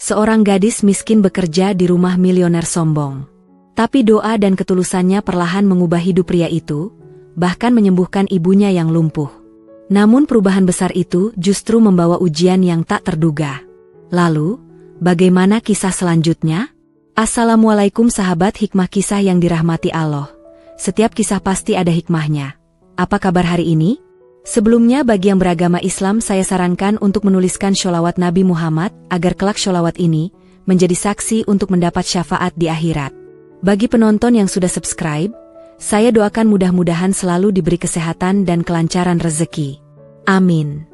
Seorang gadis miskin bekerja di rumah milioner sombong. Tapi doa dan ketulusannya perlahan mengubah hidup pria itu, bahkan menyembuhkan ibunya yang lumpuh. Namun perubahan besar itu justru membawa ujian yang tak terduga. Lalu, bagaimana kisah selanjutnya? Assalamualaikum sahabat hikmah kisah yang dirahmati Allah. Setiap kisah pasti ada hikmahnya. Apa kabar hari ini? Sebelumnya bagi yang beragama Islam saya sarankan untuk menuliskan sholawat Nabi Muhammad agar kelak sholawat ini menjadi saksi untuk mendapat syafaat di akhirat. Bagi penonton yang sudah subscribe, saya doakan mudah-mudahan selalu diberi kesehatan dan kelancaran rezeki. Amin.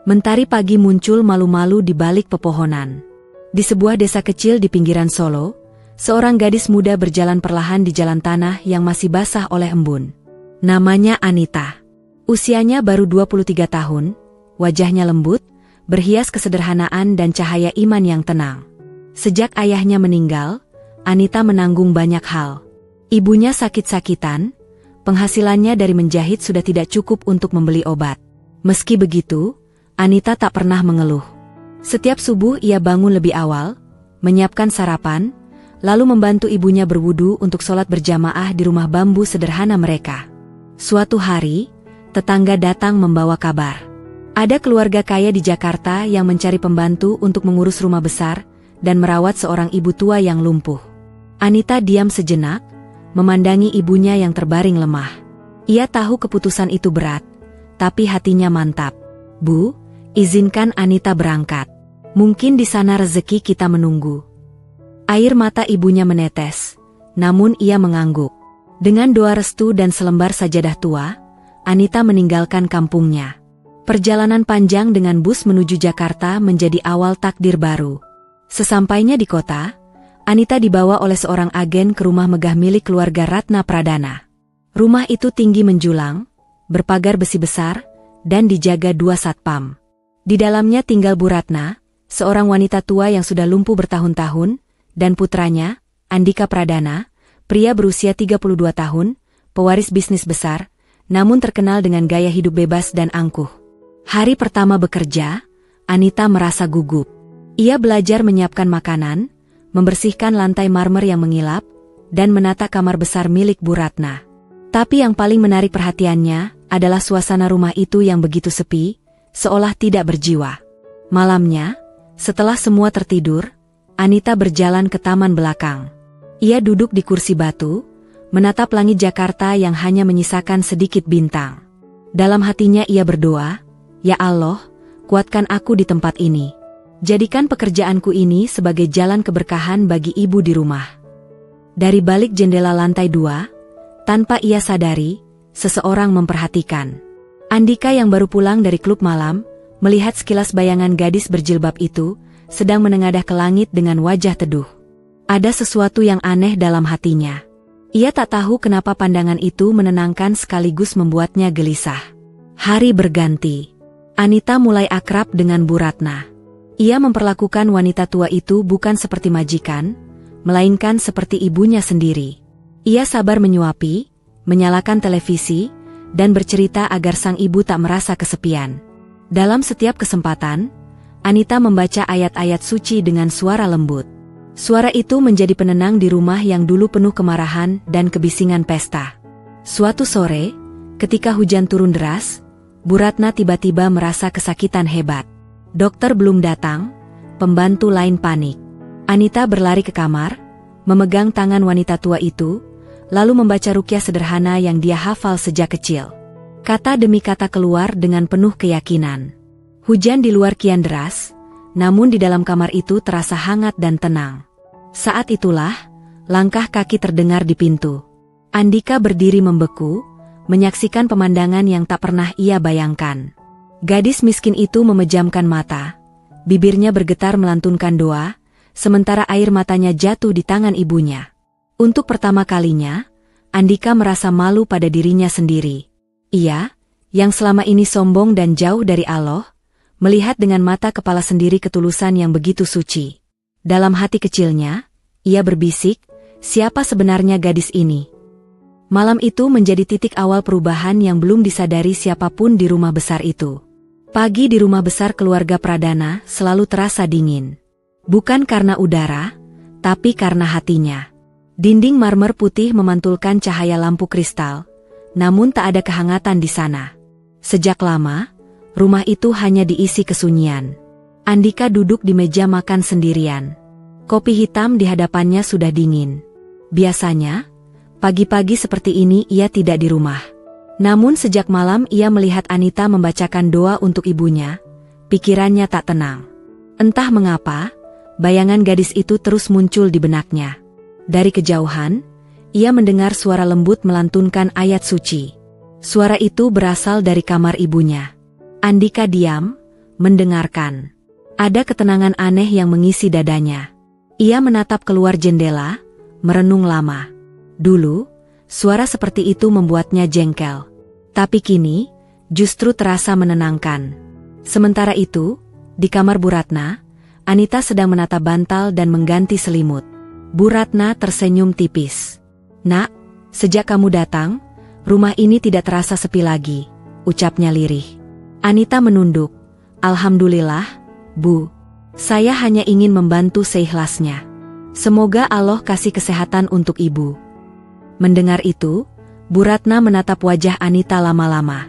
Mentari pagi muncul malu-malu di balik pepohonan. Di sebuah desa kecil di pinggiran Solo, seorang gadis muda berjalan perlahan di jalan tanah yang masih basah oleh embun. Namanya Anita. Usianya baru 23 tahun, wajahnya lembut, berhias kesederhanaan dan cahaya iman yang tenang. Sejak ayahnya meninggal, Anita menanggung banyak hal. Ibunya sakit-sakitan, penghasilannya dari menjahit sudah tidak cukup untuk membeli obat. Meski begitu, Anita tak pernah mengeluh. Setiap subuh ia bangun lebih awal, menyiapkan sarapan, lalu membantu ibunya berwudu untuk sholat berjamaah di rumah bambu sederhana mereka. Suatu hari, tetangga datang membawa kabar. Ada keluarga kaya di Jakarta yang mencari pembantu untuk mengurus rumah besar dan merawat seorang ibu tua yang lumpuh. Anita diam sejenak, memandangi ibunya yang terbaring lemah. Ia tahu keputusan itu berat, tapi hatinya mantap. Bu, izinkan Anita berangkat. Mungkin di sana rezeki kita menunggu. Air mata ibunya menetes, namun ia mengangguk. Dengan doa restu dan selembar sajadah tua, Anita meninggalkan kampungnya. Perjalanan panjang dengan bus menuju Jakarta menjadi awal takdir baru. Sesampainya di kota, Anita dibawa oleh seorang agen ke rumah megah milik keluarga Ratna Pradana. Rumah itu tinggi menjulang, berpagar besi besar, dan dijaga 2 satpam. Di dalamnya tinggal Bu Ratna, seorang wanita tua yang sudah lumpuh bertahun-tahun, dan putranya, Andika Pradana, pria berusia 32 tahun, pewaris bisnis besar, namun terkenal dengan gaya hidup bebas dan angkuh. Hari pertama bekerja, Anita merasa gugup. Ia belajar menyiapkan makanan, membersihkan lantai marmer yang mengilap, dan menata kamar besar milik Bu Ratna. Tapi yang paling menarik perhatiannya adalah suasana rumah itu yang begitu sepi, seolah tidak berjiwa. Malamnya, setelah semua tertidur, Anita berjalan ke taman belakang. Ia duduk di kursi batu, menatap langit Jakarta yang hanya menyisakan sedikit bintang. Dalam hatinya ia berdoa, "Ya Allah, kuatkan aku di tempat ini. Jadikan pekerjaanku ini sebagai jalan keberkahan bagi ibu di rumah." Dari balik jendela lantai 2, tanpa ia sadari, seseorang memperhatikan. Andika yang baru pulang dari klub malam, melihat sekilas bayangan gadis berjilbab itu, sedang menengadah ke langit dengan wajah teduh. Ada sesuatu yang aneh dalam hatinya. Ia tak tahu kenapa pandangan itu menenangkan sekaligus membuatnya gelisah. Hari berganti. Anita mulai akrab dengan Bu Ratna. Ia memperlakukan wanita tua itu bukan seperti majikan, melainkan seperti ibunya sendiri. Ia sabar menyuapi, menyalakan televisi, dan bercerita agar sang ibu tak merasa kesepian. Dalam setiap kesempatan, Anita membaca ayat-ayat suci dengan suara lembut. Suara itu menjadi penenang di rumah yang dulu penuh kemarahan dan kebisingan pesta. Suatu sore, ketika hujan turun deras, Bu Ratna tiba-tiba merasa kesakitan hebat. Dokter belum datang, pembantu lain panik. Anita berlari ke kamar, memegang tangan wanita tua itu, lalu membaca ruqyah sederhana yang dia hafal sejak kecil. Kata demi kata keluar dengan penuh keyakinan. Hujan di luar kian deras, namun di dalam kamar itu terasa hangat dan tenang. Saat itulah, langkah kaki terdengar di pintu. Andika berdiri membeku, menyaksikan pemandangan yang tak pernah ia bayangkan. Gadis miskin itu memejamkan mata, bibirnya bergetar melantunkan doa, sementara air matanya jatuh di tangan ibunya. Untuk pertama kalinya, Andika merasa malu pada dirinya sendiri. Ia, yang selama ini sombong dan jauh dari Allah, melihat dengan mata kepala sendiri ketulusan yang begitu suci. Dalam hati kecilnya, ia berbisik, siapa sebenarnya gadis ini? Malam itu menjadi titik awal perubahan yang belum disadari siapapun di rumah besar itu. Pagi di rumah besar keluarga Pradana selalu terasa dingin. Bukan karena udara, tapi karena hatinya. Dinding marmer putih memantulkan cahaya lampu kristal, namun tak ada kehangatan di sana. Sejak lama, rumah itu hanya diisi kesunyian. Andika duduk di meja makan sendirian. Kopi hitam di hadapannya sudah dingin. Biasanya, pagi-pagi seperti ini ia tidak di rumah. Namun sejak malam ia melihat Anita membacakan doa untuk ibunya, pikirannya tak tenang. Entah mengapa, bayangan gadis itu terus muncul di benaknya. Dari kejauhan, ia mendengar suara lembut melantunkan ayat suci. Suara itu berasal dari kamar ibunya. Andika diam, mendengarkan. Ada ketenangan aneh yang mengisi dadanya. Ia menatap keluar jendela, merenung lama. Dulu, suara seperti itu membuatnya jengkel. Tapi kini, justru terasa menenangkan. Sementara itu, di kamar Bu Ratna, Anita sedang menata bantal dan mengganti selimut. Bu Ratna tersenyum tipis. "Nak, sejak kamu datang, rumah ini tidak terasa sepi lagi," ucapnya lirih. Anita menunduk. "Alhamdulillah, Bu. Saya hanya ingin membantu seikhlasnya. Semoga Allah kasih kesehatan untuk Ibu." Mendengar itu, Bu Ratna menatap wajah Anita lama-lama.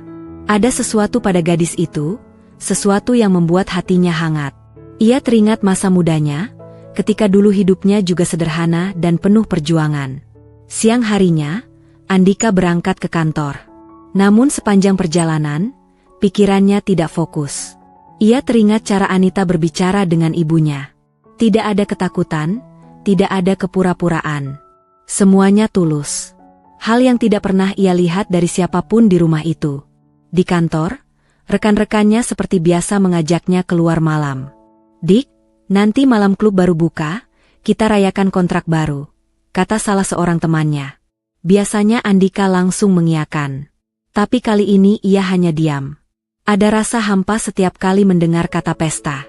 Ada sesuatu pada gadis itu, sesuatu yang membuat hatinya hangat. Ia teringat masa mudanya, ketika dulu hidupnya juga sederhana dan penuh perjuangan. Siang harinya, Andika berangkat ke kantor. Namun sepanjang perjalanan, pikirannya tidak fokus. Ia teringat cara Anita berbicara dengan ibunya. Tidak ada ketakutan, tidak ada kepura-puraan. Semuanya tulus. Hal yang tidak pernah ia lihat dari siapapun di rumah itu. Di kantor, rekan-rekannya seperti biasa mengajaknya keluar malam. "Dik, nanti malam klub baru buka, kita rayakan kontrak baru," kata salah seorang temannya. Biasanya Andika langsung mengiyakan. Tapi kali ini ia hanya diam. Ada rasa hampa setiap kali mendengar kata pesta.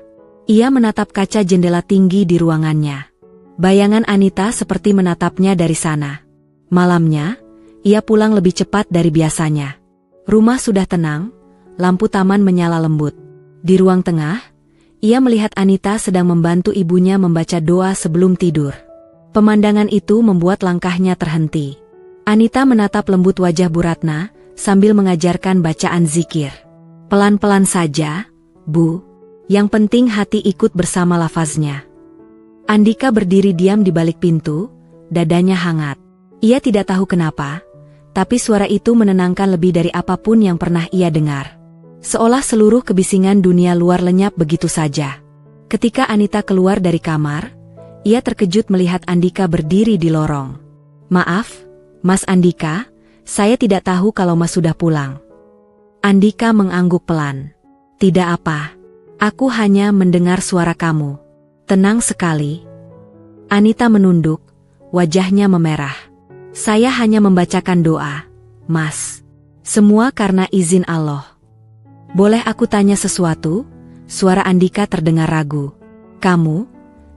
Ia menatap kaca jendela tinggi di ruangannya. Bayangan Anita seperti menatapnya dari sana. Malamnya, ia pulang lebih cepat dari biasanya. Rumah sudah tenang, lampu taman menyala lembut. Di ruang tengah, ia melihat Anita sedang membantu ibunya membaca doa sebelum tidur. Pemandangan itu membuat langkahnya terhenti. Anita menatap lembut wajah Bu Ratna, sambil mengajarkan bacaan zikir. "Pelan-pelan saja, Bu. Yang penting hati ikut bersama lafaznya." Andika berdiri diam di balik pintu, dadanya hangat. Ia tidak tahu kenapa, tapi suara itu menenangkan lebih dari apapun yang pernah ia dengar. Seolah seluruh kebisingan dunia luar lenyap begitu saja. Ketika Anita keluar dari kamar, ia terkejut melihat Andika berdiri di lorong. "Maaf, Mas Andika, saya tidak tahu kalau Mas sudah pulang." Andika mengangguk pelan. "Tidak apa, aku hanya mendengar suara kamu. Tenang sekali." Anita menunduk, wajahnya memerah. "Saya hanya membacakan doa, Mas. Semua karena izin Allah." "Boleh aku tanya sesuatu?" Suara Andika terdengar ragu. "Kamu,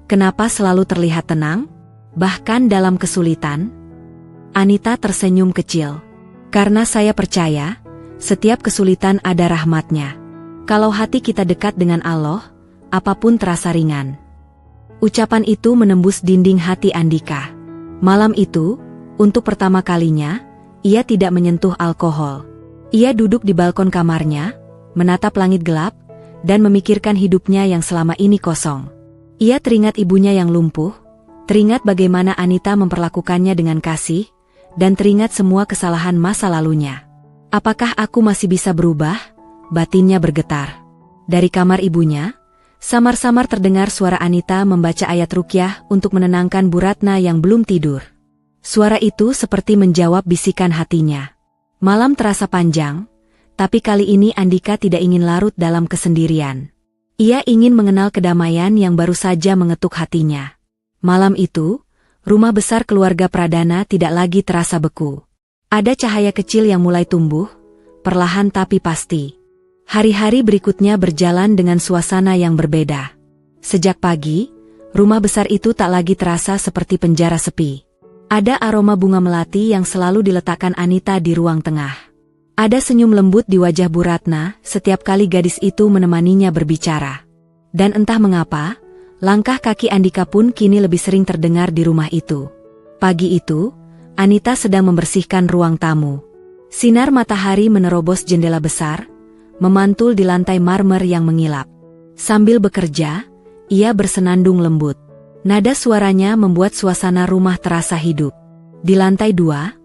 kenapa selalu terlihat tenang? Bahkan dalam kesulitan?" Anita tersenyum kecil. "Karena saya percaya, setiap kesulitan ada rahmatnya. Kalau hati kita dekat dengan Allah, apapun terasa ringan." Ucapan itu menembus dinding hati Andika. Malam itu, untuk pertama kalinya, ia tidak menyentuh alkohol. Ia duduk di balkon kamarnya, menatap langit gelap, dan memikirkan hidupnya yang selama ini kosong. Ia teringat ibunya yang lumpuh, teringat bagaimana Anita memperlakukannya dengan kasih, dan teringat semua kesalahan masa lalunya. "Apakah aku masih bisa berubah?" batinnya bergetar. Dari kamar ibunya, samar-samar terdengar suara Anita membaca ayat ruqyah untuk menenangkan Bu Ratna yang belum tidur. Suara itu seperti menjawab bisikan hatinya. Malam terasa panjang, tapi kali ini Andika tidak ingin larut dalam kesendirian. Ia ingin mengenal kedamaian yang baru saja mengetuk hatinya. Malam itu, rumah besar keluarga Pradana tidak lagi terasa beku. Ada cahaya kecil yang mulai tumbuh, perlahan tapi pasti. Hari-hari berikutnya berjalan dengan suasana yang berbeda. Sejak pagi, rumah besar itu tak lagi terasa seperti penjara sepi. Ada aroma bunga melati yang selalu diletakkan Anita di ruang tengah. Ada senyum lembut di wajah Bu Ratna setiap kali gadis itu menemaninya berbicara. Dan entah mengapa, langkah kaki Andika pun kini lebih sering terdengar di rumah itu. Pagi itu, Anita sedang membersihkan ruang tamu. Sinar matahari menerobos jendela besar, memantul di lantai marmer yang mengilap. Sambil bekerja, ia bersenandung lembut. Nada suaranya membuat suasana rumah terasa hidup. Di lantai 2,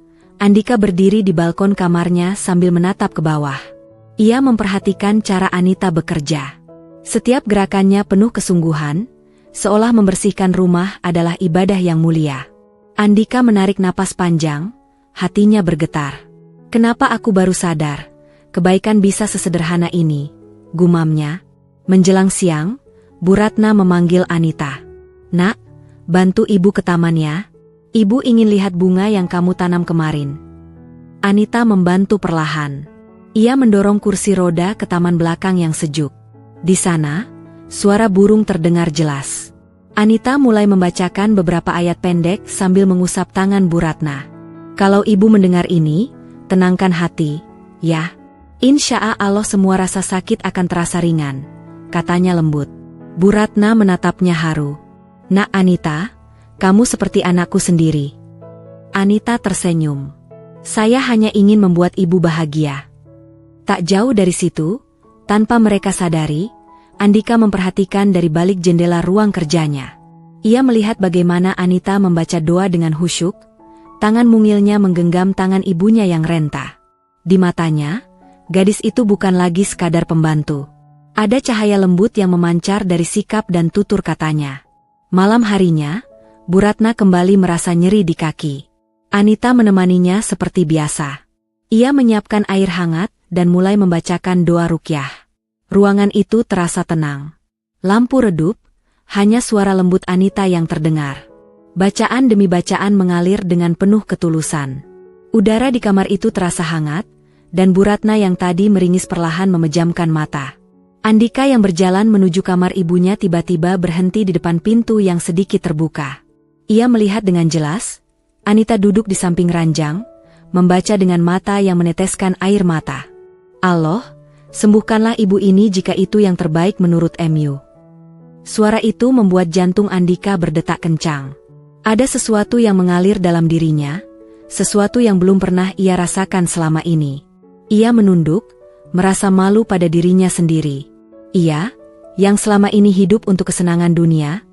Andika berdiri di balkon kamarnya sambil menatap ke bawah. Ia memperhatikan cara Anita bekerja. Setiap gerakannya penuh kesungguhan, seolah membersihkan rumah adalah ibadah yang mulia. Andika menarik napas panjang, hatinya bergetar. Kenapa aku baru sadar, kebaikan bisa sesederhana ini, gumamnya. Menjelang siang, Bu Ratna memanggil Anita. Nak, bantu ibu ke taman ya. Ibu ingin lihat bunga yang kamu tanam kemarin. Anita membantu perlahan. Ia mendorong kursi roda ke taman belakang yang sejuk. Di sana, suara burung terdengar jelas. Anita mulai membacakan beberapa ayat pendek sambil mengusap tangan Bu Ratna. Kalau ibu mendengar ini, tenangkan hati, ya. Insya Allah semua rasa sakit akan terasa ringan, katanya lembut. Bu Ratna menatapnya haru. Nak Anita, kamu seperti anakku sendiri. Anita tersenyum. Saya hanya ingin membuat ibu bahagia. Tak jauh dari situ, tanpa mereka sadari, Andika memperhatikan dari balik jendela ruang kerjanya. Ia melihat bagaimana Anita membaca doa dengan khusyuk, tangan mungilnya menggenggam tangan ibunya yang renta. Di matanya, gadis itu bukan lagi sekadar pembantu. Ada cahaya lembut yang memancar dari sikap dan tutur katanya. Malam harinya, Bu Ratna kembali merasa nyeri di kaki. Anita menemaninya seperti biasa. Ia menyiapkan air hangat dan mulai membacakan doa ruqyah. Ruangan itu terasa tenang. Lampu redup, hanya suara lembut Anita yang terdengar. Bacaan demi bacaan mengalir dengan penuh ketulusan. Udara di kamar itu terasa hangat, dan Bu Ratna yang tadi meringis perlahan memejamkan mata. Andika yang berjalan menuju kamar ibunya tiba-tiba berhenti di depan pintu yang sedikit terbuka. Ia melihat dengan jelas, Anita duduk di samping ranjang, membaca dengan mata yang meneteskan air mata. Allah, sembuhkanlah ibu ini jika itu yang terbaik menurut MU. Suara itu membuat jantung Andika berdetak kencang. Ada sesuatu yang mengalir dalam dirinya, sesuatu yang belum pernah ia rasakan selama ini. Ia menunduk, merasa malu pada dirinya sendiri. Ia, yang selama ini hidup untuk kesenangan dunia,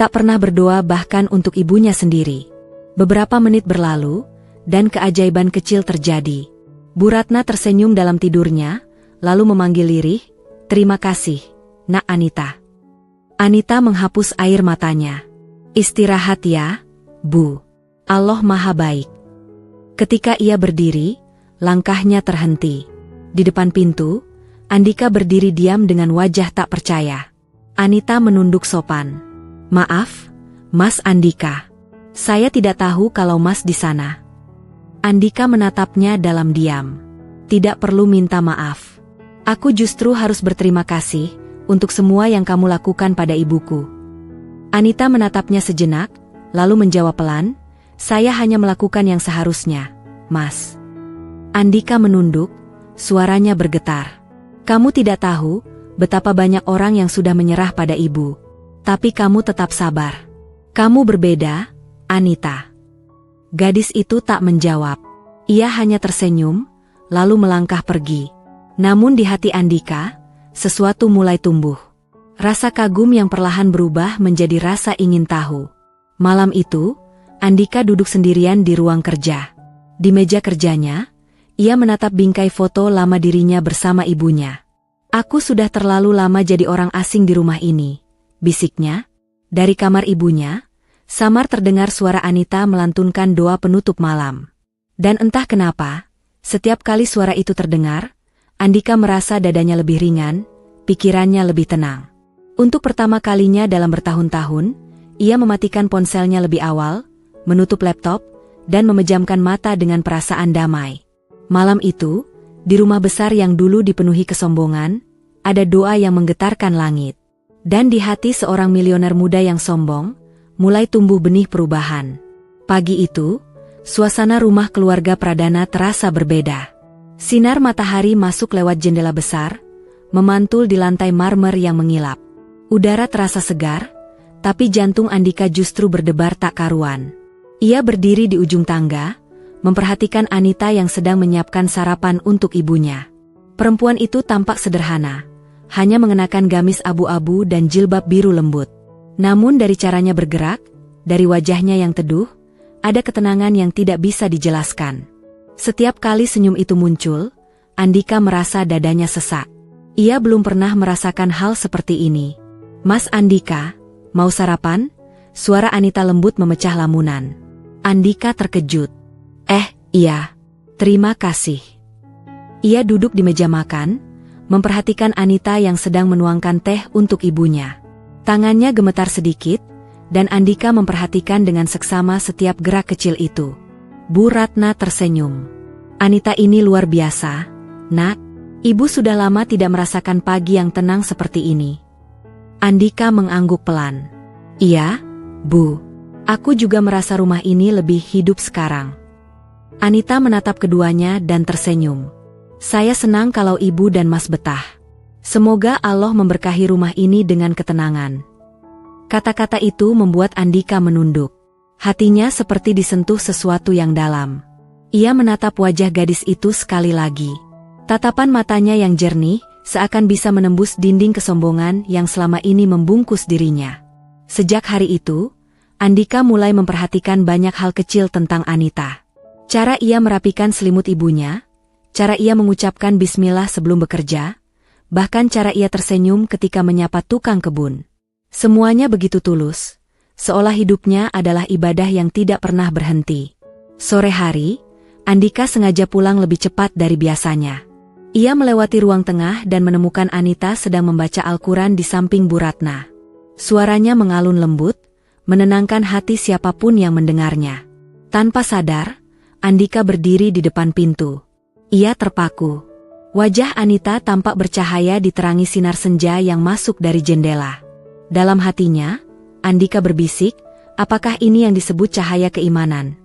tak pernah berdoa bahkan untuk ibunya sendiri. Beberapa menit berlalu, dan keajaiban kecil terjadi. Bu Ratna tersenyum dalam tidurnya, lalu memanggil lirih, "Terima kasih, Nak Anita." Anita menghapus air matanya. "Istirahat ya, Bu. Allah Maha Baik." Ketika ia berdiri, langkahnya terhenti. Di depan pintu, Andika berdiri diam dengan wajah tak percaya. Anita menunduk sopan. "Maaf, Mas Andika. Saya tidak tahu kalau Mas di sana." Andika menatapnya dalam diam. "Tidak perlu minta maaf. Aku justru harus berterima kasih untuk semua yang kamu lakukan pada ibuku." Anita menatapnya sejenak, lalu menjawab pelan, "Saya hanya melakukan yang seharusnya, Mas." Andika menunduk, suaranya bergetar. "Kamu tidak tahu betapa banyak orang yang sudah menyerah pada ibu. Tapi kamu tetap sabar. Kamu berbeda, Anita." Gadis itu tak menjawab. Ia hanya tersenyum, lalu melangkah pergi. Namun di hati Andika, sesuatu mulai tumbuh. Rasa kagum yang perlahan berubah menjadi rasa ingin tahu. Malam itu, Andika duduk sendirian di ruang kerja. Di meja kerjanya, ia menatap bingkai foto lama dirinya bersama ibunya. "Aku sudah terlalu lama jadi orang asing di rumah ini," bisiknya. Dari kamar ibunya, samar terdengar suara Anita melantunkan doa penutup malam. Dan entah kenapa, setiap kali suara itu terdengar, Andika merasa dadanya lebih ringan, pikirannya lebih tenang. Untuk pertama kalinya dalam bertahun-tahun, ia mematikan ponselnya lebih awal, menutup laptop, dan memejamkan mata dengan perasaan damai. Malam itu, di rumah besar yang dulu dipenuhi kesombongan, ada doa yang menggetarkan langit. Dan di hati seorang milioner muda yang sombong, mulai tumbuh benih perubahan. Pagi itu, suasana rumah keluarga Pradana terasa berbeda. Sinar matahari masuk lewat jendela besar, memantul di lantai marmer yang mengilap. Udara terasa segar, tapi jantung Andika justru berdebar tak karuan. Ia berdiri di ujung tangga, memperhatikan Anita yang sedang menyiapkan sarapan untuk ibunya. Perempuan itu tampak sederhana, hanya mengenakan gamis abu-abu dan jilbab biru lembut. Namun dari caranya bergerak, dari wajahnya yang teduh, ada ketenangan yang tidak bisa dijelaskan. Setiap kali senyum itu muncul, Andika merasa dadanya sesak. Ia belum pernah merasakan hal seperti ini. "Mas Andika, mau sarapan?" Suara Anita lembut memecah lamunan. Andika terkejut. Iya. Terima kasih." Ia duduk di meja makan, memperhatikan Anita yang sedang menuangkan teh untuk ibunya. Tangannya gemetar sedikit, dan Andika memperhatikan dengan seksama setiap gerak kecil itu. Bu Ratna tersenyum. "Anita ini luar biasa, Nak. Ibu sudah lama tidak merasakan pagi yang tenang seperti ini." Andika mengangguk pelan. "Iya, Bu. Aku juga merasa rumah ini lebih hidup sekarang." Anita menatap keduanya dan tersenyum. "Saya senang kalau ibu dan mas betah. Semoga Allah memberkahi rumah ini dengan ketenangan." Kata-kata itu membuat Andika menunduk. Hatinya seperti disentuh sesuatu yang dalam. Ia menatap wajah gadis itu sekali lagi. Tatapan matanya yang jernih, seakan bisa menembus dinding kesombongan yang selama ini membungkus dirinya. Sejak hari itu, Andika mulai memperhatikan banyak hal kecil tentang Anita. Cara ia merapikan selimut ibunya, cara ia mengucapkan bismillah sebelum bekerja, bahkan cara ia tersenyum ketika menyapa tukang kebun. Semuanya begitu tulus, seolah hidupnya adalah ibadah yang tidak pernah berhenti. Sore hari, Andika sengaja pulang lebih cepat dari biasanya. Ia melewati ruang tengah dan menemukan Anita sedang membaca Al-Quran di samping Bu Ratna. Suaranya mengalun lembut, menenangkan hati siapapun yang mendengarnya. Tanpa sadar, Andika berdiri di depan pintu. Ia terpaku. Wajah Anita tampak bercahaya diterangi sinar senja yang masuk dari jendela. Dalam hatinya, Andika berbisik, apakah ini yang disebut cahaya keimanan?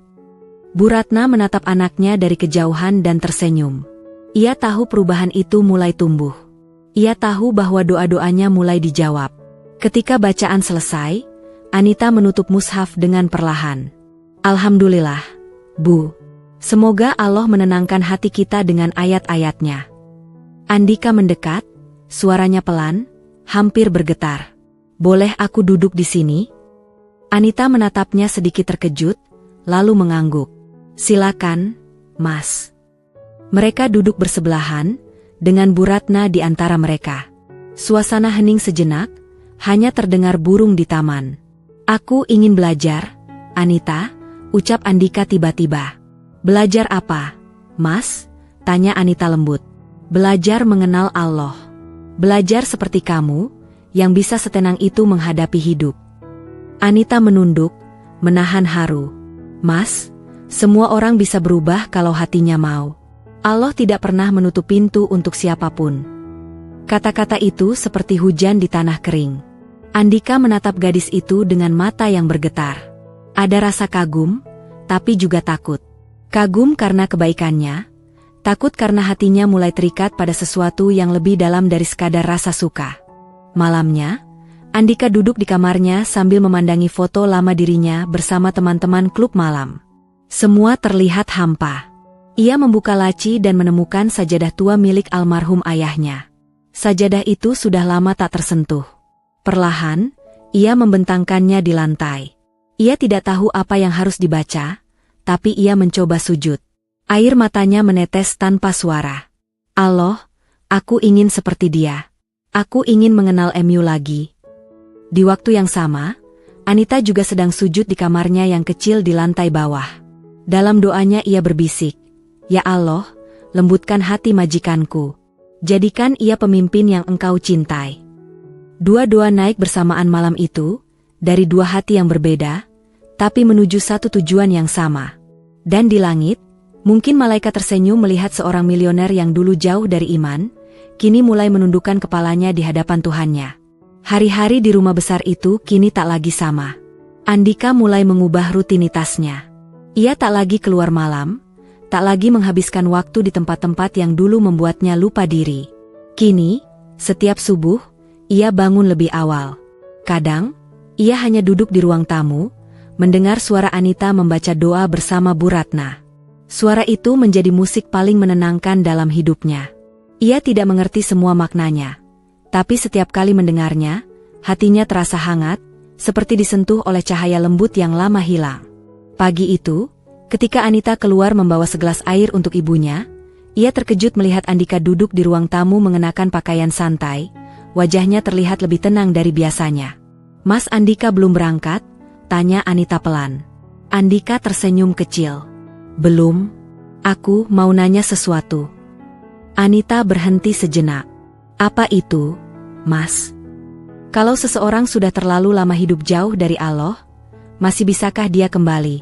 Bu Ratna menatap anaknya dari kejauhan dan tersenyum. Ia tahu perubahan itu mulai tumbuh. Ia tahu bahwa doa-doanya mulai dijawab. Ketika bacaan selesai, Anita menutup mushaf dengan perlahan. "Alhamdulillah, Bu. Semoga Allah menenangkan hati kita dengan ayat-ayatnya." Andika mendekat, suaranya pelan, hampir bergetar. "Boleh aku duduk di sini?" Anita menatapnya sedikit terkejut, lalu mengangguk. "Silakan, Mas." Mereka duduk bersebelahan, dengan Bu Ratna di antara mereka. Suasana hening sejenak, hanya terdengar burung di taman. "Aku ingin belajar, Anita," ucap Andika tiba-tiba. "Belajar apa, Mas?" tanya Anita lembut. "Belajar mengenal Allah. Belajar seperti kamu, yang bisa setenang itu menghadapi hidup." Anita menunduk, menahan haru. "Mas, semua orang bisa berubah kalau hatinya mau. Allah tidak pernah menutup pintu untuk siapapun." Kata-kata itu seperti hujan di tanah kering. Andika menatap gadis itu dengan mata yang bergetar. Ada rasa kagum, tapi juga takut. Kagum karena kebaikannya, takut karena hatinya mulai terikat pada sesuatu yang lebih dalam dari sekadar rasa suka. Malamnya, Andika duduk di kamarnya sambil memandangi foto lama dirinya bersama teman-teman klub malam. Semua terlihat hampa. Ia membuka laci dan menemukan sajadah tua milik almarhum ayahnya. Sajadah itu sudah lama tak tersentuh. Perlahan, ia membentangkannya di lantai. Ia tidak tahu apa yang harus dibaca, tapi ia mencoba sujud. Air matanya menetes tanpa suara. "Allah, aku ingin seperti dia. Aku ingin mengenal MU lagi." Di waktu yang sama, Anita juga sedang sujud di kamarnya yang kecil di lantai bawah. Dalam doanya ia berbisik, "Ya Allah, lembutkan hati majikanku. Jadikan ia pemimpin yang Engkau cintai." Dua doa naik bersamaan malam itu, dari dua hati yang berbeda, tapi menuju satu tujuan yang sama. Dan di langit, mungkin malaikat tersenyum melihat seorang milioner yang dulu jauh dari iman, kini mulai menundukkan kepalanya di hadapan Tuhannya. Hari-hari di rumah besar itu kini tak lagi sama. Andika mulai mengubah rutinitasnya. Ia tak lagi keluar malam, tak lagi menghabiskan waktu di tempat-tempat yang dulu membuatnya lupa diri. Kini, setiap subuh, ia bangun lebih awal. Kadang, ia hanya duduk di ruang tamu, mendengar suara Anita membaca doa bersama Bu Ratna. Suara itu menjadi musik paling menenangkan dalam hidupnya. Ia tidak mengerti semua maknanya, tapi setiap kali mendengarnya, hatinya terasa hangat, seperti disentuh oleh cahaya lembut yang lama hilang. Pagi itu, ketika Anita keluar membawa segelas air untuk ibunya, ia terkejut melihat Andika duduk di ruang tamu mengenakan pakaian santai, wajahnya terlihat lebih tenang dari biasanya. "Mas Andika belum berangkat?" tanya Anita pelan. Andika tersenyum kecil. "Belum. Aku mau nanya sesuatu." Anita berhenti sejenak. "Apa itu, Mas?" "Kalau seseorang sudah terlalu lama hidup jauh dari Allah, masih bisakah dia kembali?"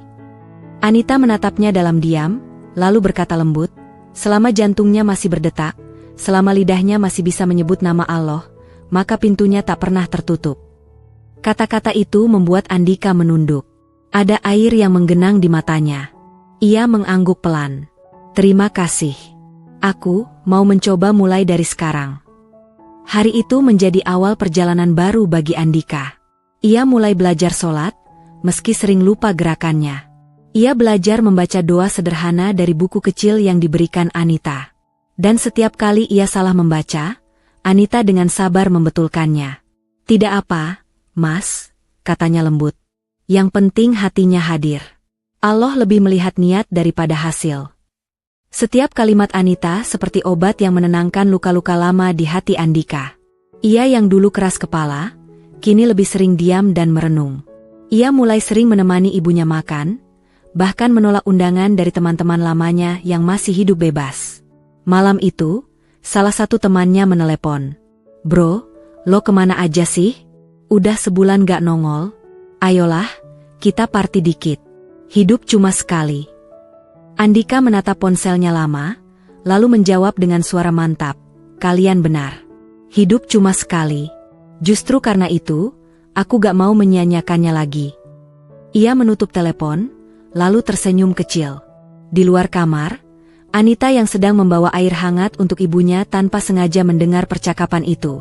Anita menatapnya dalam diam, lalu berkata lembut, "Selama jantungnya masih berdetak, selama lidahnya masih bisa menyebut nama Allah, maka pintunya tak pernah tertutup." Kata-kata itu membuat Andika menunduk. Ada air yang menggenang di matanya. Ia mengangguk pelan. "Terima kasih. Aku mau mencoba mulai dari sekarang." Hari itu menjadi awal perjalanan baru bagi Andika. Ia mulai belajar sholat, meski sering lupa gerakannya. Ia belajar membaca doa sederhana dari buku kecil yang diberikan Anita. Dan setiap kali ia salah membaca, Anita dengan sabar membetulkannya. "Tidak apa, Mas," katanya lembut. "Yang penting hatinya hadir. Allah lebih melihat niat daripada hasil." Setiap kalimat Anita seperti obat yang menenangkan luka-luka lama di hati Andika. Ia yang dulu keras kepala, kini lebih sering diam dan merenung. Ia mulai sering menemani ibunya makan, bahkan menolak undangan dari teman-teman lamanya yang masih hidup bebas. Malam itu, salah satu temannya menelepon. "Bro, lo kemana aja sih? Udah sebulan gak nongol. Ayolah, kita party dikit. Hidup cuma sekali." Andika menatap ponselnya lama, lalu menjawab dengan suara mantap, "Kalian benar. Hidup cuma sekali. Justru karena itu, aku gak mau menyia-nyiakannya lagi." Ia menutup telepon, lalu tersenyum kecil. Di luar kamar, Anita yang sedang membawa air hangat untuk ibunya tanpa sengaja mendengar percakapan itu.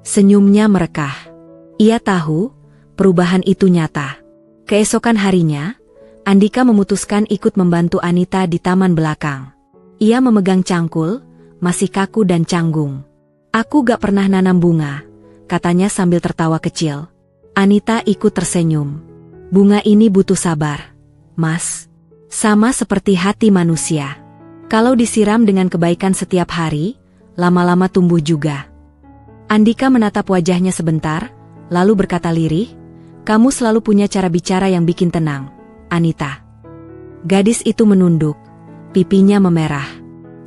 Senyumnya merekah. Ia tahu, perubahan itu nyata. Keesokan harinya, Andika memutuskan ikut membantu Anita di taman belakang. Ia memegang cangkul, masih kaku dan canggung. "Aku gak pernah nanam bunga," katanya sambil tertawa kecil. Anita ikut tersenyum. "Bunga ini butuh sabar, Mas. Sama seperti hati manusia. Kalau disiram dengan kebaikan setiap hari, lama-lama tumbuh juga." Andika menatap wajahnya sebentar, lalu berkata lirih, "Kamu selalu punya cara bicara yang bikin tenang, Anita." Gadis itu menunduk, pipinya memerah.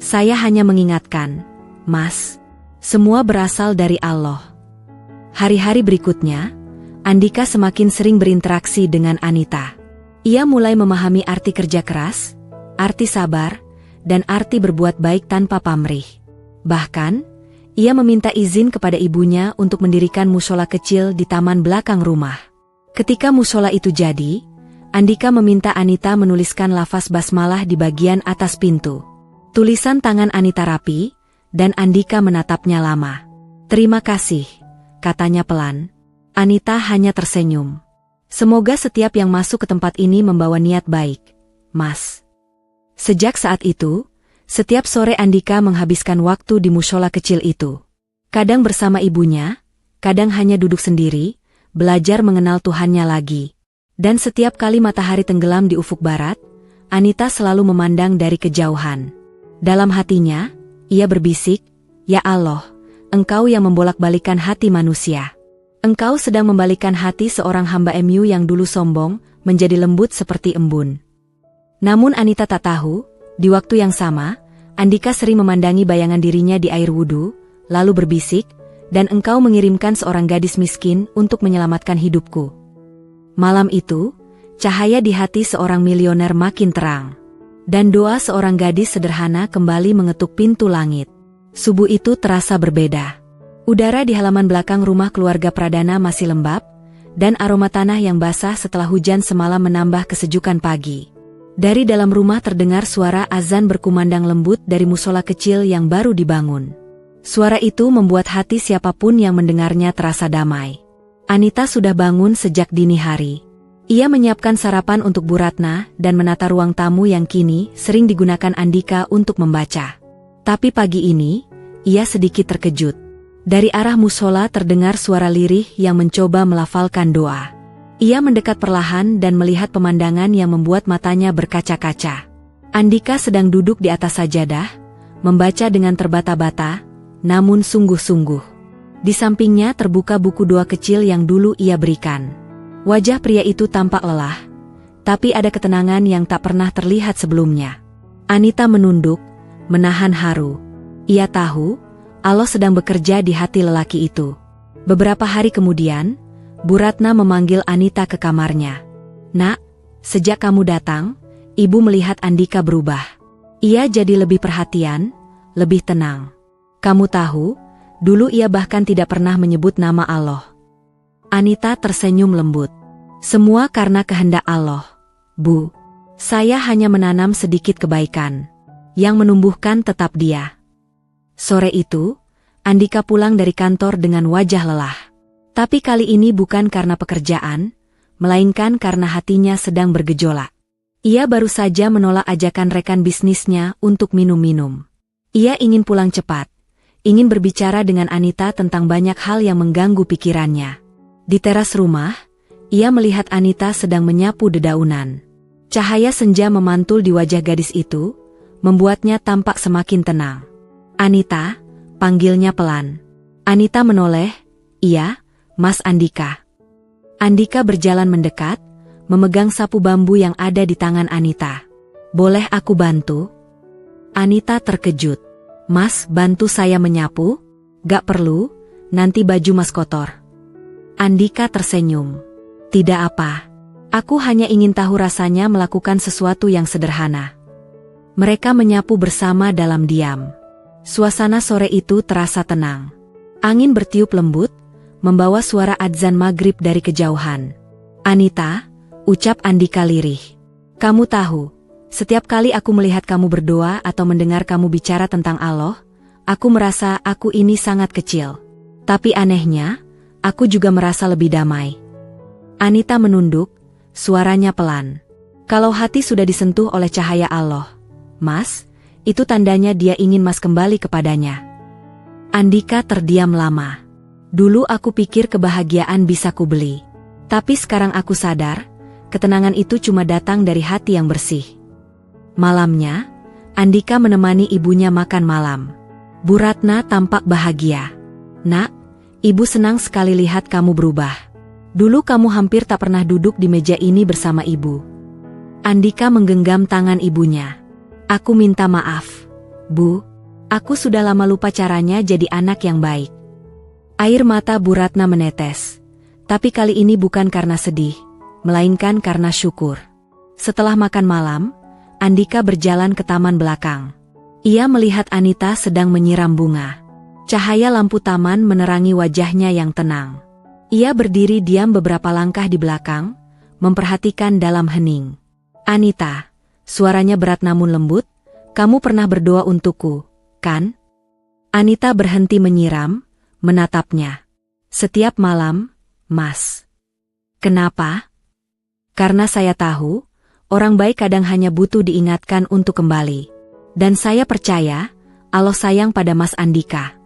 "Saya hanya mengingatkan, Mas. Semua berasal dari Allah." Hari-hari berikutnya, Andika semakin sering berinteraksi dengan Anita. Ia mulai memahami arti kerja keras, arti sabar, dan arti berbuat baik tanpa pamrih. Bahkan, ia meminta izin kepada ibunya untuk mendirikan musola kecil di taman belakang rumah. Ketika musola itu jadi, Andika meminta Anita menuliskan lafaz basmalah di bagian atas pintu. Tulisan tangan Anita rapi, dan Andika menatapnya lama. "Terima kasih," katanya pelan. Anita hanya tersenyum. "Semoga setiap yang masuk ke tempat ini membawa niat baik, Mas." Sejak saat itu, setiap sore Andika menghabiskan waktu di musola kecil itu. Kadang bersama ibunya, kadang hanya duduk sendiri, belajar mengenal Tuhannya lagi. Dan setiap kali matahari tenggelam di ufuk barat, Anita selalu memandang dari kejauhan. Dalam hatinya, ia berbisik, "Ya Allah, Engkau yang membolak-balikan hati manusia. Engkau sedang membalikan hati seorang hamba MU yang dulu sombong, menjadi lembut seperti embun." Namun Anita tak tahu, di waktu yang sama, Andika sering memandangi bayangan dirinya di air wudhu, lalu berbisik, "Dan Engkau mengirimkan seorang gadis miskin untuk menyelamatkan hidupku." Malam itu, cahaya di hati seorang milioner makin terang. Dan doa seorang gadis sederhana kembali mengetuk pintu langit. Subuh itu terasa berbeda. Udara di halaman belakang rumah keluarga Pradana masih lembab, dan aroma tanah yang basah setelah hujan semalam menambah kesejukan pagi. Dari dalam rumah terdengar suara azan berkumandang lembut dari musola kecil yang baru dibangun. Suara itu membuat hati siapapun yang mendengarnya terasa damai. Anita sudah bangun sejak dini hari. Ia menyiapkan sarapan untuk Bu Ratna dan menata ruang tamu yang kini sering digunakan Andika untuk membaca. Tapi pagi ini, ia sedikit terkejut. Dari arah musola terdengar suara lirih yang mencoba melafalkan doa. Ia mendekat perlahan dan melihat pemandangan yang membuat matanya berkaca-kaca. Andika sedang duduk di atas sajadah, membaca dengan terbata-bata, namun sungguh-sungguh. Di sampingnya terbuka buku doa kecil yang dulu ia berikan. Wajah pria itu tampak lelah, tapi ada ketenangan yang tak pernah terlihat sebelumnya. Anita menunduk, menahan haru. Ia tahu, Allah sedang bekerja di hati lelaki itu. Beberapa hari kemudian, Bu Ratna memanggil Anita ke kamarnya. "Nak, sejak kamu datang, Ibu melihat Andika berubah. Ia jadi lebih perhatian, lebih tenang. Kamu tahu, dulu ia bahkan tidak pernah menyebut nama Allah." Anita tersenyum lembut. "Semua karena kehendak Allah, Bu. Saya hanya menanam sedikit kebaikan. Yang menumbuhkan tetap Dia." Sore itu, Andika pulang dari kantor dengan wajah lelah. Tapi kali ini bukan karena pekerjaan, melainkan karena hatinya sedang bergejolak. Ia baru saja menolak ajakan rekan bisnisnya untuk minum-minum. Ia ingin pulang cepat, ingin berbicara dengan Anita tentang banyak hal yang mengganggu pikirannya. Di teras rumah, ia melihat Anita sedang menyapu dedaunan. Cahaya senja memantul di wajah gadis itu, membuatnya tampak semakin tenang. "Anita," panggilnya pelan. Anita menoleh, "Iya, Mas Andika." Andika berjalan mendekat, memegang sapu bambu yang ada di tangan Anita. "Boleh aku bantu?" Anita terkejut. "Mas, bantu saya menyapu?" "Gak perlu, nanti baju Mas kotor." Andika tersenyum. "Tidak apa. Aku hanya ingin tahu rasanya melakukan sesuatu yang sederhana." Mereka menyapu bersama dalam diam. Suasana sore itu terasa tenang. Angin bertiup lembut, membawa suara adzan maghrib dari kejauhan. "Anita," ucap Andika lirih. "Kamu tahu, setiap kali aku melihat kamu berdoa atau mendengar kamu bicara tentang Allah, aku merasa aku ini sangat kecil. Tapi anehnya, aku juga merasa lebih damai." Anita menunduk, suaranya pelan. "Kalau hati sudah disentuh oleh cahaya Allah, Mas, itu tandanya Dia ingin Mas kembali kepadanya." Andika terdiam lama. "Dulu aku pikir kebahagiaan bisa kubeli. Tapi sekarang aku sadar, ketenangan itu cuma datang dari hati yang bersih." Malamnya, Andika menemani ibunya makan malam. Bu Ratna tampak bahagia. "Nak, Ibu senang sekali lihat kamu berubah. Dulu kamu hampir tak pernah duduk di meja ini bersama Ibu." Andika menggenggam tangan ibunya. "Aku minta maaf, Bu. Aku sudah lama lupa caranya jadi anak yang baik." Air mata Bu Ratna menetes. Tapi kali ini bukan karena sedih, melainkan karena syukur. Setelah makan malam, Andika berjalan ke taman belakang. Ia melihat Anita sedang menyiram bunga. Cahaya lampu taman menerangi wajahnya yang tenang. Ia berdiri diam beberapa langkah di belakang, memperhatikan dalam hening. "Anita," suaranya berat namun lembut, "kamu pernah berdoa untukku, kan?" Anita berhenti menyiram, menatapnya. "Setiap malam, Mas." "Kenapa?" "Karena saya tahu, orang baik kadang hanya butuh diingatkan untuk kembali. Dan saya percaya, Allah sayang pada Mas Andika."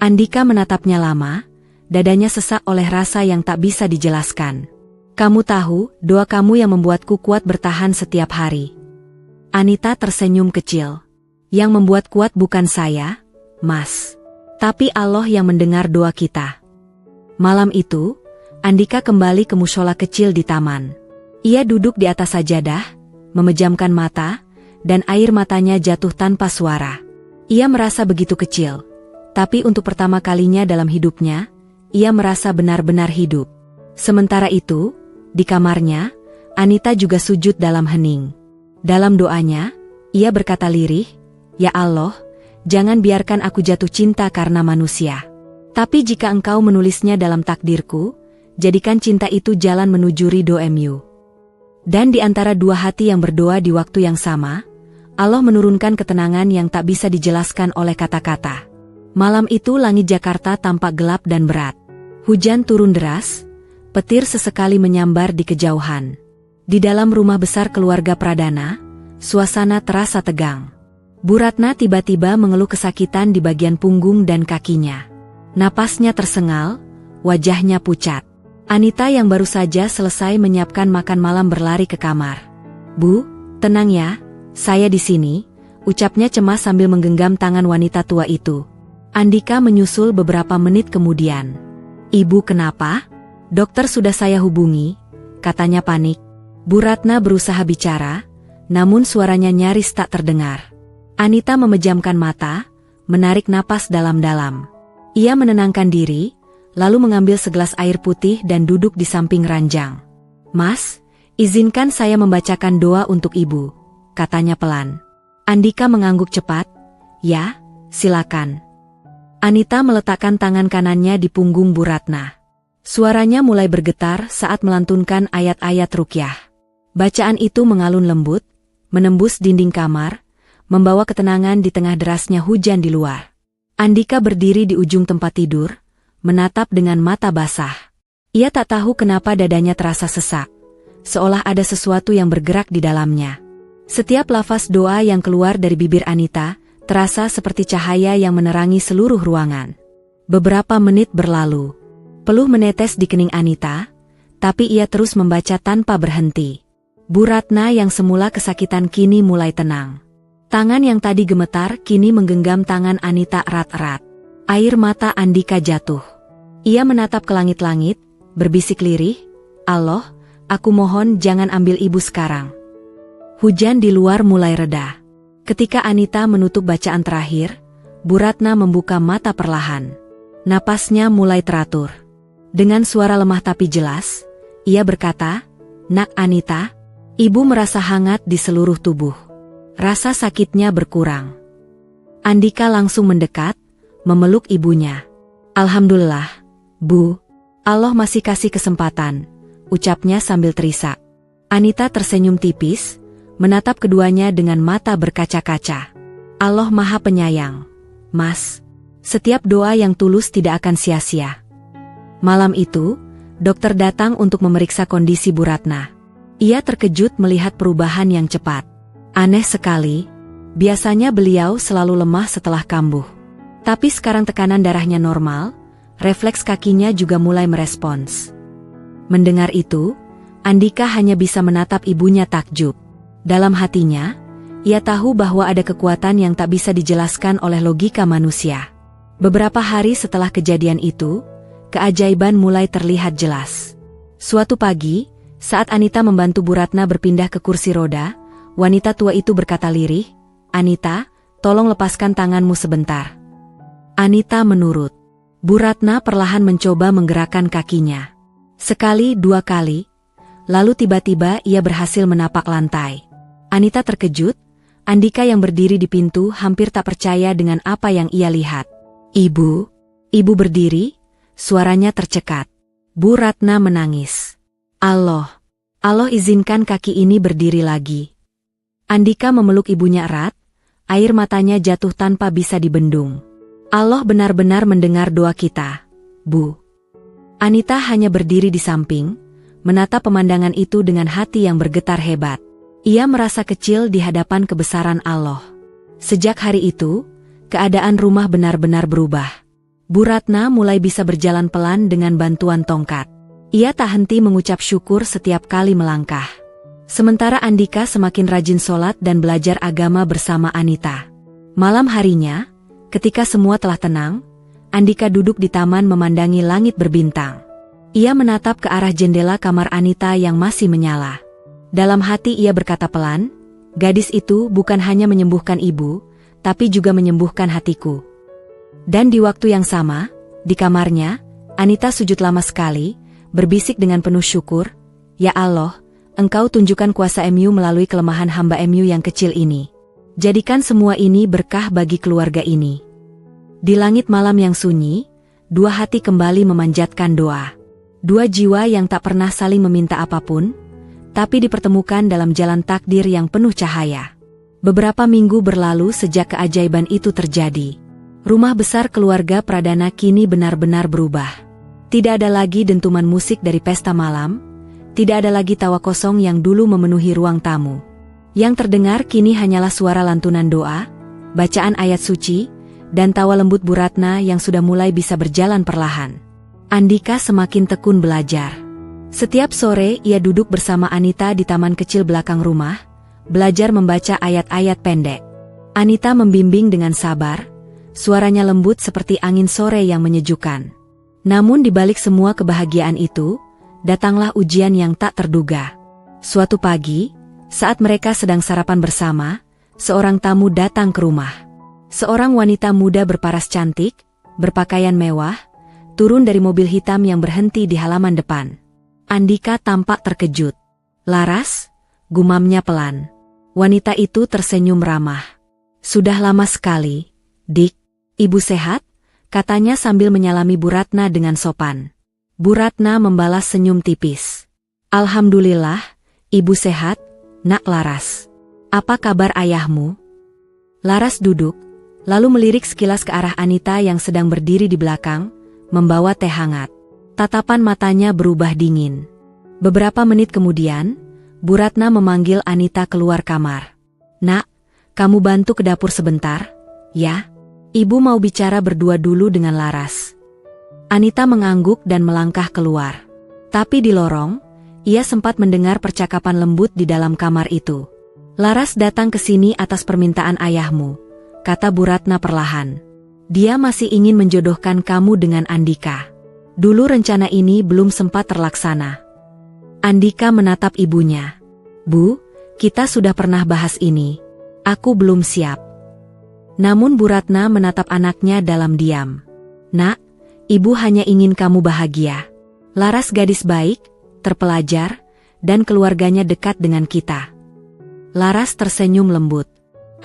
Andika menatapnya lama, dadanya sesak oleh rasa yang tak bisa dijelaskan. "Kamu tahu, doa kamu yang membuatku kuat bertahan setiap hari." Anita tersenyum kecil. "Yang membuat kuat bukan saya, Mas. Tapi Allah yang mendengar doa kita." Malam itu, Andika kembali ke musola kecil di taman. Ia duduk di atas sajadah, memejamkan mata, dan air matanya jatuh tanpa suara. Ia merasa begitu kecil. Tapi untuk pertama kalinya dalam hidupnya, ia merasa benar-benar hidup. Sementara itu, di kamarnya, Anita juga sujud dalam hening. Dalam doanya, ia berkata lirih, "Ya Allah, jangan biarkan aku jatuh cinta karena manusia. Tapi jika Engkau menulisnya dalam takdirku, jadikan cinta itu jalan menuju ridho-Mu." Dan di antara dua hati yang berdoa di waktu yang sama, Allah menurunkan ketenangan yang tak bisa dijelaskan oleh kata-kata. Malam itu langit Jakarta tampak gelap dan berat. Hujan turun deras, petir sesekali menyambar di kejauhan. Di dalam rumah besar keluarga Pradana, suasana terasa tegang. Bu Ratna tiba-tiba mengeluh kesakitan di bagian punggung dan kakinya. Napasnya tersengal, wajahnya pucat. Anita yang baru saja selesai menyiapkan makan malam berlari ke kamar. "Bu, tenang ya, saya di sini," ucapnya cemas sambil menggenggam tangan wanita tua itu. Andika menyusul beberapa menit kemudian. "Ibu kenapa?" "Dokter sudah saya hubungi," katanya panik. Bu Ratna berusaha bicara, namun suaranya nyaris tak terdengar. Anita memejamkan mata, menarik napas dalam-dalam. Ia menenangkan diri, lalu mengambil segelas air putih dan duduk di samping ranjang. "Mas, izinkan saya membacakan doa untuk ibu," katanya pelan. Andika mengangguk cepat. "Ya, silakan." Anita meletakkan tangan kanannya di punggung Bu Ratna. Suaranya mulai bergetar saat melantunkan ayat-ayat ruqyah. Bacaan itu mengalun lembut, menembus dinding kamar, membawa ketenangan di tengah derasnya hujan di luar. Andika berdiri di ujung tempat tidur, menatap dengan mata basah. Ia tak tahu kenapa dadanya terasa sesak, seolah ada sesuatu yang bergerak di dalamnya. Setiap lafaz doa yang keluar dari bibir Anita, terasa seperti cahaya yang menerangi seluruh ruangan. Beberapa menit berlalu. Peluh menetes di kening Anita, tapi ia terus membaca tanpa berhenti. Bu Ratna yang semula kesakitan kini mulai tenang. Tangan yang tadi gemetar kini menggenggam tangan Anita erat-erat. Air mata Andika jatuh. Ia menatap ke langit-langit, berbisik lirih, "Allah, aku mohon jangan ambil ibu sekarang." Hujan di luar mulai reda. Ketika Anita menutup bacaan terakhir, Bu Ratna membuka mata perlahan. Napasnya mulai teratur. Dengan suara lemah tapi jelas, ia berkata, "Nak Anita." Ibu merasa hangat di seluruh tubuh. Rasa sakitnya berkurang. Andika langsung mendekat, memeluk ibunya. "Alhamdulillah, Bu. Allah masih kasih kesempatan," ucapnya sambil terisak. Anita tersenyum tipis, menatap keduanya dengan mata berkaca-kaca. "Allah Maha Penyayang, Mas. Setiap doa yang tulus tidak akan sia-sia." Malam itu, dokter datang untuk memeriksa kondisi Bu Ratna. Ia terkejut melihat perubahan yang cepat. Aneh sekali, biasanya beliau selalu lemah setelah kambuh. Tapi sekarang tekanan darahnya normal, refleks kakinya juga mulai merespons. Mendengar itu, Andika hanya bisa menatap ibunya takjub. Dalam hatinya, ia tahu bahwa ada kekuatan yang tak bisa dijelaskan oleh logika manusia. Beberapa hari setelah kejadian itu, keajaiban mulai terlihat jelas. Suatu pagi, saat Anita membantu Bu Ratna berpindah ke kursi roda, wanita tua itu berkata lirih, "Anita, tolong lepaskan tanganmu sebentar." Anita menurut. Bu Ratna perlahan mencoba menggerakkan kakinya. Sekali, dua kali, lalu tiba-tiba ia berhasil menapak lantai. Anita terkejut, Andika yang berdiri di pintu hampir tak percaya dengan apa yang ia lihat. "Ibu." Ibu berdiri, suaranya tercekat. Bu Ratna menangis. Allah izinkan kaki ini berdiri lagi." Andika memeluk ibunya erat, air matanya jatuh tanpa bisa dibendung. "Allah benar-benar mendengar doa kita, Bu." Anita hanya berdiri di samping, menatap pemandangan itu dengan hati yang bergetar hebat. Ia merasa kecil di hadapan kebesaran Allah. Sejak hari itu, keadaan rumah benar-benar berubah. Bu Ratna mulai bisa berjalan pelan dengan bantuan tongkat. Ia tak henti mengucap syukur setiap kali melangkah. Sementara Andika semakin rajin sholat dan belajar agama bersama Anita. Malam harinya, ketika semua telah tenang, Andika duduk di taman memandangi langit berbintang. Ia menatap ke arah jendela kamar Anita yang masih menyala. Dalam hati ia berkata pelan, "Gadis itu bukan hanya menyembuhkan ibu, tapi juga menyembuhkan hatiku." Dan di waktu yang sama, di kamarnya, Anita sujud lama sekali, berbisik dengan penuh syukur, "Ya Allah, Engkau tunjukkan kuasa MU melalui kelemahan hamba MU yang kecil ini. Jadikan semua ini berkah bagi keluarga ini." Di langit malam yang sunyi, dua hati kembali memanjatkan doa. Dua jiwa yang tak pernah saling meminta apapun, tapi dipertemukan dalam jalan takdir yang penuh cahaya. Beberapa minggu berlalu sejak keajaiban itu terjadi. Rumah besar keluarga Pradana kini benar-benar berubah. Tidak ada lagi dentuman musik dari pesta malam, tidak ada lagi tawa kosong yang dulu memenuhi ruang tamu. Yang terdengar kini hanyalah suara lantunan doa, bacaan ayat suci, dan tawa lembut Bu Ratna yang sudah mulai bisa berjalan perlahan. Andika semakin tekun belajar. Setiap sore ia duduk bersama Anita di taman kecil belakang rumah, belajar membaca ayat-ayat pendek. Anita membimbing dengan sabar, suaranya lembut seperti angin sore yang menyejukkan. Namun di balik semua kebahagiaan itu, datanglah ujian yang tak terduga. Suatu pagi, saat mereka sedang sarapan bersama, seorang tamu datang ke rumah. Seorang wanita muda berparas cantik, berpakaian mewah, turun dari mobil hitam yang berhenti di halaman depan. Andika tampak terkejut. "Laras?" gumamnya pelan. Wanita itu tersenyum ramah. "Sudah lama sekali, Dik. Ibu sehat?" katanya sambil menyalami Bu Ratna dengan sopan. Bu Ratna membalas senyum tipis. "Alhamdulillah, Ibu sehat, Nak Laras. Apa kabar ayahmu?" Laras duduk, lalu melirik sekilas ke arah Anita yang sedang berdiri di belakang, membawa teh hangat. Tatapan matanya berubah dingin. Beberapa menit kemudian, Bu Ratna memanggil Anita keluar kamar. "Nak, kamu bantu ke dapur sebentar, ya? Ibu mau bicara berdua dulu dengan Laras." Anita mengangguk dan melangkah keluar. Tapi di lorong, ia sempat mendengar percakapan lembut di dalam kamar itu. "Laras datang ke sini atas permintaan ayahmu," kata Bu Ratna perlahan. "Dia masih ingin menjodohkan kamu dengan Andika. Dulu rencana ini belum sempat terlaksana." Andika menatap ibunya. "Bu, kita sudah pernah bahas ini. Aku belum siap." Namun Bu Ratna menatap anaknya dalam diam. "Nak, ibu hanya ingin kamu bahagia. Laras gadis baik, terpelajar, dan keluarganya dekat dengan kita." Laras tersenyum lembut.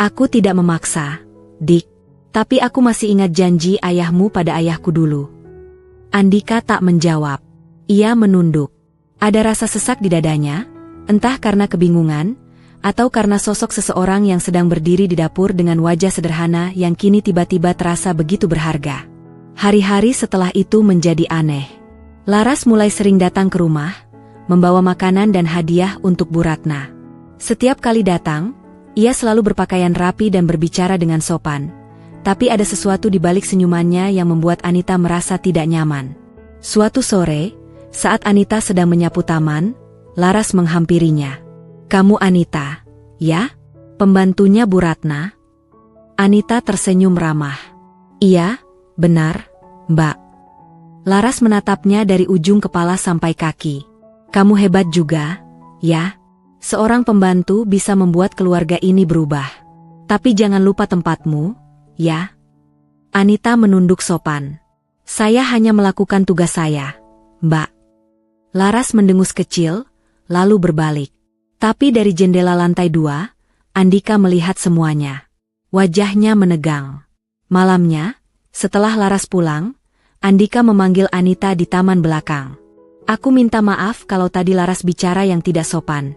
"Aku tidak memaksa, Dik. Tapi aku masih ingat janji ayahmu pada ayahku dulu." Andika tak menjawab. Ia menunduk. Ada rasa sesak di dadanya, entah karena kebingungan, atau karena sosok seseorang yang sedang berdiri di dapur dengan wajah sederhana yang kini tiba-tiba terasa begitu berharga. Hari-hari setelah itu menjadi aneh. Laras mulai sering datang ke rumah, membawa makanan dan hadiah untuk Bu Ratna. Setiap kali datang, ia selalu berpakaian rapi dan berbicara dengan sopan. Tapi ada sesuatu di balik senyumannya yang membuat Anita merasa tidak nyaman. Suatu sore, saat Anita sedang menyapu taman, Laras menghampirinya. "Kamu Anita, ya? Pembantunya Bu Ratna?" Anita tersenyum ramah. "Iya, benar, Mbak." Laras menatapnya dari ujung kepala sampai kaki. "Kamu hebat juga, ya? Seorang pembantu bisa membuat keluarga ini berubah. Tapi jangan lupa tempatmu, ya?" Anita menunduk sopan. "Saya hanya melakukan tugas saya, Mbak." Laras mendengus kecil, lalu berbalik. Tapi dari jendela lantai 2, Andika melihat semuanya. Wajahnya menegang. Malamnya, setelah Laras pulang, Andika memanggil Anita di taman belakang. "Aku minta maaf kalau tadi Laras bicara yang tidak sopan."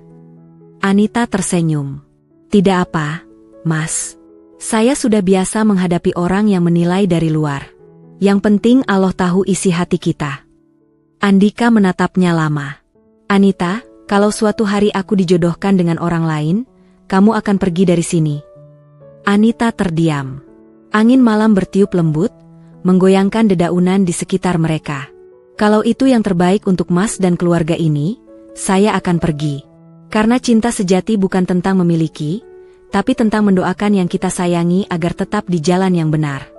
Anita tersenyum. "Tidak apa, Mas. Saya sudah biasa menghadapi orang yang menilai dari luar. Yang penting Allah tahu isi hati kita." Andika menatapnya lama. "Anita, kalau suatu hari aku dijodohkan dengan orang lain, kamu akan pergi dari sini." Anita terdiam. Angin malam bertiup lembut, menggoyangkan dedaunan di sekitar mereka. "Kalau itu yang terbaik untuk Mas dan keluarga ini, saya akan pergi. Karena cinta sejati bukan tentang memiliki, tapi tentang mendoakan yang kita sayangi agar tetap di jalan yang benar."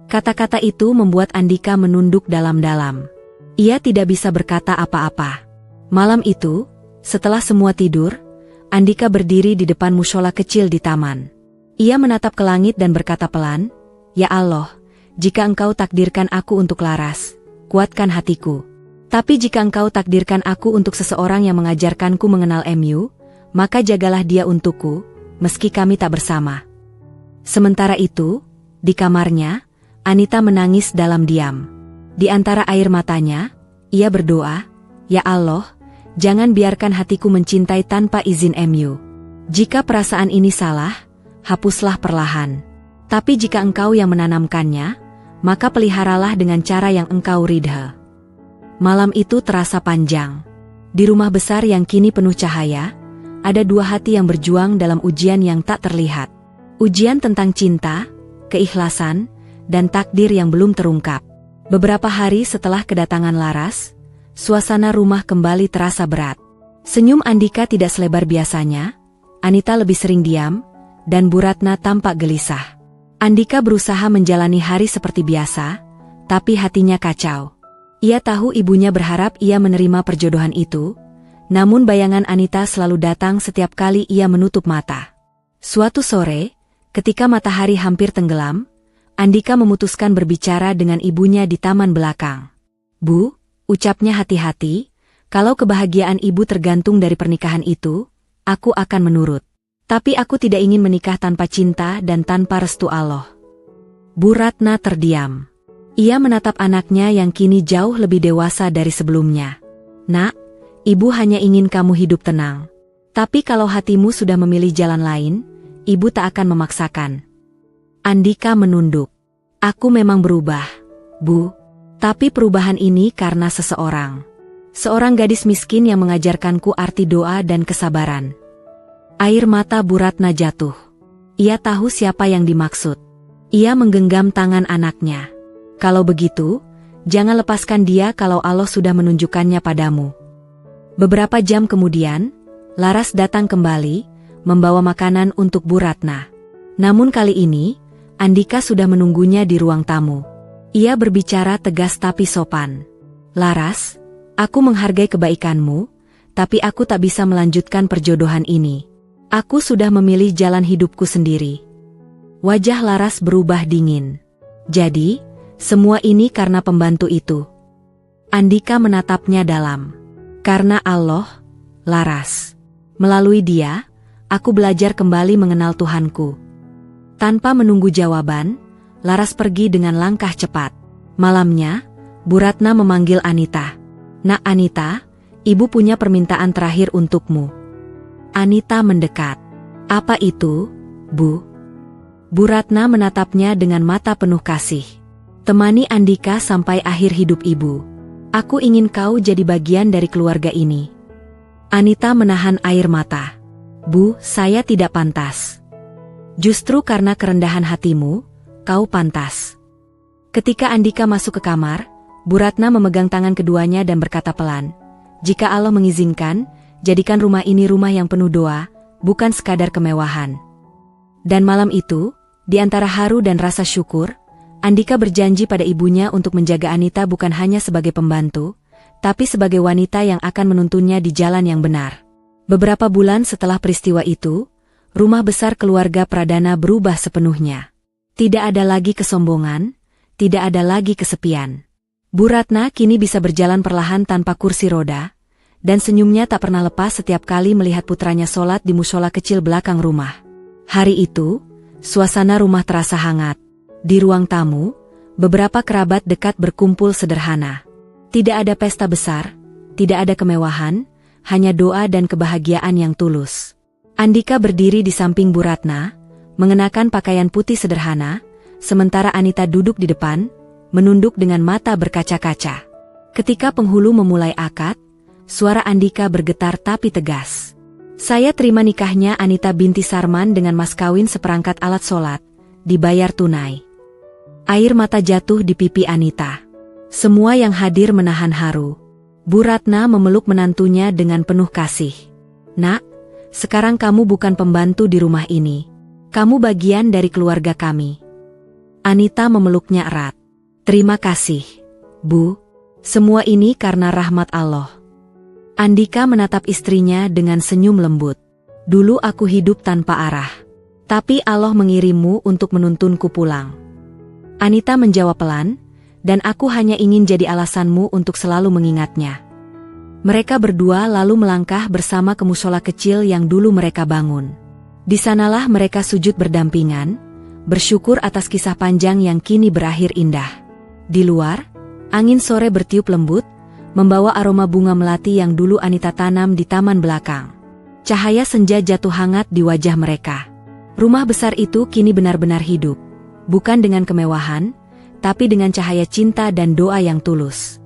Kata-kata itu membuat Andika menunduk dalam-dalam. Ia tidak bisa berkata apa-apa. Malam itu, setelah semua tidur, Andika berdiri di depan mushola kecil di taman. Ia menatap ke langit dan berkata pelan, "Ya Allah, jika Engkau takdirkan aku untuk Laras, kuatkan hatiku. Tapi jika Engkau takdirkan aku untuk seseorang yang mengajarkanku mengenal MU, maka jagalah dia untukku, meski kami tak bersama." Sementara itu, di kamarnya, Anita menangis dalam diam. Di antara air matanya, ia berdoa, "Ya Allah, Jangan biarkan hatiku mencintai tanpa izin Mu. Jika perasaan ini salah, hapuslah perlahan. Tapi jika engkau yang menanamkannya, maka peliharalah dengan cara yang engkau ridha. Malam itu terasa panjang. Di rumah besar yang kini penuh cahaya, ada dua hati yang berjuang dalam ujian yang tak terlihat. Ujian tentang cinta, keikhlasan, dan takdir yang belum terungkap. Beberapa hari setelah kedatangan Laras, suasana rumah kembali terasa berat. Senyum Andika tidak selebar biasanya, Anita lebih sering diam, dan Bu Ratna tampak gelisah. Andika berusaha menjalani hari seperti biasa, tapi hatinya kacau. Ia tahu ibunya berharap ia menerima perjodohan itu, namun bayangan Anita selalu datang setiap kali ia menutup mata. Suatu sore, ketika matahari hampir tenggelam, Andika memutuskan berbicara dengan ibunya di taman belakang. "Bu," ucapnya hati-hati, "kalau kebahagiaan ibu tergantung dari pernikahan itu, aku akan menurut. Tapi aku tidak ingin menikah tanpa cinta dan tanpa restu Allah." Bu Ratna terdiam. Ia menatap anaknya yang kini jauh lebih dewasa dari sebelumnya. "Nak, ibu hanya ingin kamu hidup tenang. Tapi kalau hatimu sudah memilih jalan lain, ibu tak akan memaksakan." Andika menunduk. "Aku memang berubah, Bu. Tapi perubahan ini karena seseorang. Seorang gadis miskin yang mengajarkanku arti doa dan kesabaran." Air mata Bu Ratna jatuh. Ia tahu siapa yang dimaksud. Ia menggenggam tangan anaknya. "Kalau begitu, jangan lepaskan dia kalau Allah sudah menunjukkannya padamu." Beberapa jam kemudian, Laras datang kembali, membawa makanan untuk Bu Ratna. Namun kali ini, Andika sudah menunggunya di ruang tamu. Ia berbicara tegas tapi sopan. "Laras, aku menghargai kebaikanmu, tapi aku tak bisa melanjutkan perjodohan ini. Aku sudah memilih jalan hidupku sendiri." Wajah Laras berubah dingin. "Jadi, semua ini karena pembantu itu?" Andika menatapnya dalam. "Karena Allah, Laras. Melalui dia, aku belajar kembali mengenal Tuhanku." Tanpa menunggu jawaban, Laras pergi dengan langkah cepat. Malamnya, Bu Ratna memanggil Anita. "Nak Anita, ibu punya permintaan terakhir untukmu." Anita mendekat. "Apa itu, Bu?" Bu Ratna menatapnya dengan mata penuh kasih. "Temani Andika sampai akhir hidup ibu. Aku ingin kau jadi bagian dari keluarga ini." Anita menahan air mata. "Bu, saya tidak pantas." "Justru karena kerendahan hatimu, kau pantas." Ketika Andika masuk ke kamar, Bu Ratna memegang tangan keduanya dan berkata pelan, "Jika Allah mengizinkan, jadikan rumah ini rumah yang penuh doa, bukan sekadar kemewahan." Dan malam itu, di antara haru dan rasa syukur, Andika berjanji pada ibunya untuk menjaga Anita bukan hanya sebagai pembantu, tapi sebagai wanita yang akan menuntunnya di jalan yang benar. Beberapa bulan setelah peristiwa itu, rumah besar keluarga Pradana berubah sepenuhnya. Tidak ada lagi kesombongan, tidak ada lagi kesepian. Bu Ratna kini bisa berjalan perlahan tanpa kursi roda, dan senyumnya tak pernah lepas setiap kali melihat putranya sholat di mushola kecil belakang rumah. Hari itu, suasana rumah terasa hangat. Di ruang tamu, beberapa kerabat dekat berkumpul sederhana. Tidak ada pesta besar, tidak ada kemewahan, hanya doa dan kebahagiaan yang tulus. Andika berdiri di samping Bu Ratna, mengenakan pakaian putih sederhana, sementara Anita duduk di depan, menunduk dengan mata berkaca-kaca. Ketika penghulu memulai akad, suara Andika bergetar tapi tegas. "Saya terima nikahnya Anita binti Sarman dengan mas kawin seperangkat alat sholat, dibayar tunai." Air mata jatuh di pipi Anita. Semua yang hadir menahan haru. Bu Ratna memeluk menantunya dengan penuh kasih. "Nak, sekarang kamu bukan pembantu di rumah ini. Kamu bagian dari keluarga kami." Anita memeluknya erat. "Terima kasih, Bu. Semua ini karena rahmat Allah." Andika menatap istrinya dengan senyum lembut. "Dulu aku hidup tanpa arah. Tapi Allah mengirimmu untuk menuntunku pulang." Anita menjawab pelan, "Dan aku hanya ingin jadi alasanmu untuk selalu mengingatnya." Mereka berdua lalu melangkah bersama ke mushola kecil yang dulu mereka bangun. Di sanalah mereka sujud berdampingan, bersyukur atas kisah panjang yang kini berakhir indah. Di luar, angin sore bertiup lembut, membawa aroma bunga melati yang dulu Anita tanam di taman belakang. Cahaya senja jatuh hangat di wajah mereka. Rumah besar itu kini benar-benar hidup, bukan dengan kemewahan, tapi dengan cahaya cinta dan doa yang tulus.